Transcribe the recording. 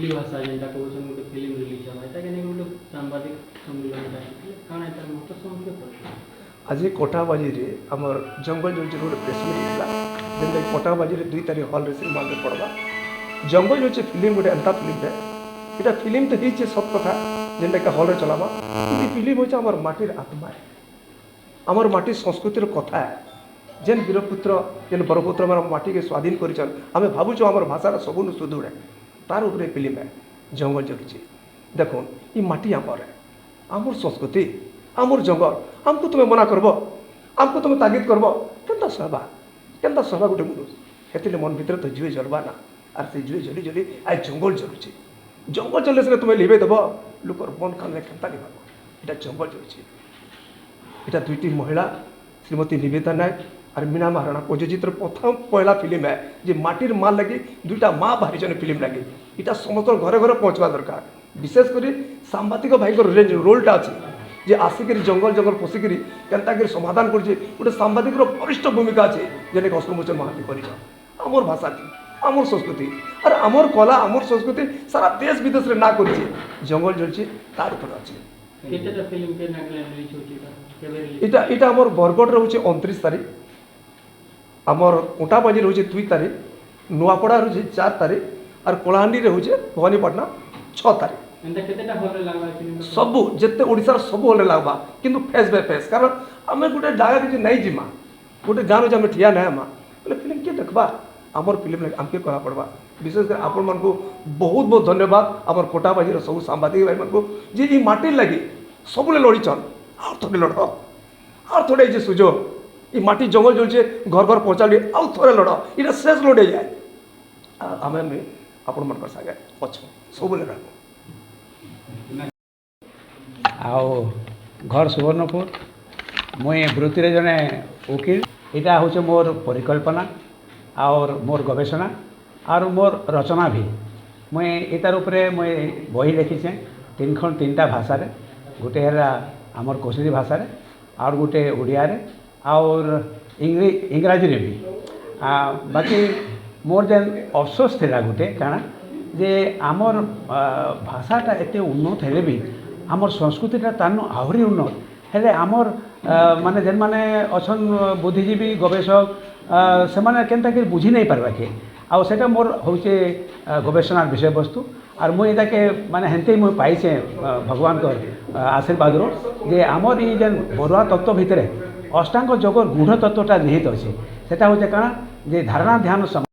हिंदी भाषा जेनटा कहउछन गोटे film release हवा एटा के गोटे सांबादिक सम्मेलन डाकिले काना एटा मत संकेत आज कोटाबाजी रे हमर जंगल जोची गोटे प्रेस मीट होला जेनटा कोटाबाजी रे 2 तारीख हॉल रे सिनेमा में पड़वा जंगल जोची फिल्म गोटे अंता फिल्म है एटा फिल्म तो हिचे सब कथा जेनटा के हॉल रे चलावा ई फिल्म होचे हमर माटीर आत्मा है हमर माटी संस्कृतिर कथा है जेन वीरपुत्र जेन बरपुत्र हमार माटी के स्वाधीन करिछन हमें भाबुछु हमर भाषा सबुन सुदूर है तार ऊपर फिल्म है जंगल जोची देखो ई माटी हमर है हमर संस्कृति आमर जंगल हमको तुम्हें मना करब हमको तुम्हें तागिद करब केनता सहबा गोटे मनुष्य हेतिले मन भितर तो जुए जलवा ना आर से जुए जली जली आज जंगल जलुचे जंगल जलले से तुम्हें लिबे देब लोकर मन खाने केनता लिबा एटा जंगल जलुचे एटा दुईटी महिला श्रीमती निवेदिता नायक और मीना महाराणा प्रयोजित प्रथम पहला फिल्म है जे माटिर माँ लगी दुईटा माँ बाहरी फिल्म लगी इटा समस्त घरे घरे पहुँचवा दरकार विशेषकर सांबादिक भाई रोलटा अच्छी जे आसिक जंगल जंगल पशिकी केनता समाधान कर गोटे सांबादिक वरिष्ठ भूमिका अच्छे जेने अश्रुमोचन महांती करमर भाषा आमर संस्कृति और आमर कला आमर संस्कृति सारा देश विदेश में ना कर जंगल जलचे तार ऊपर अच्छे इटा आमर बरगढ़ रोचे 29 तारीख आमर कोटाबाजी रोचे 2 तारीख नुआपड़ा रोचे 4 तारीख और कलाहांडी रोचे भवानीपाटना 6 तारीख सबू जिते ओडिशार सबू हल लगवा किंतु फेस बाय फेस कारण आम गोटे जगह किसी नहीं जिमा गोटे गाँव आम ठिया ना आमा बोले फिल्म किए देखा आमर फिल्म आमके कह पड़वा विशेषकर आपण मान को बहुत बहुत धन्यवाद आमर कोटाबाजी सब सांबादिक भाई मान को जे ई माटी लगी सबुले लड़ीचन आउ थोड़े लड़ आउ थोड़े ये सुजोग ये माटी जंगल जलचे घर घर पहुँचा आउ थोड़े लड़ ये शेष लड़े जाए आम आपण मान सागे अच्छे सबुले रह आओ घर सुवर्णपुर मुई वृत्ति जने वकील यहाँ हूँ मोर परिकल्पना और मोर गवेषणा और मोर रचना भी मुई इतार उपरे मुई बही लिखीचे 3 भाषा रे गोटे है आमर कोशली भाषा रे और गोटे ओडिया रे और इंग्राजी रे भी बाकी मोर जेन अफसोस थिला गोटे काना जे आमर भाषाटा एते उन्नत हेले भी आमर संस्कृतिटा तानु आहरी उन्नत हेले आमर माने जेन माने अछन बुद्धिजीवी गवेषक से माने केनता के बुझी नहीं पारबा के आ सेटा मोर होचे गवेषणार विषय वस्तु और मुई ताके माने हेंते मुई पाइछे भगवान को आशीर्वाद रो जे आमर ई जेन बरुआ तत्व भितरे अष्टांग जोगर गूढ़ तत्वटा निहित अछि सेटा होचे काना जे धारणा ध्यान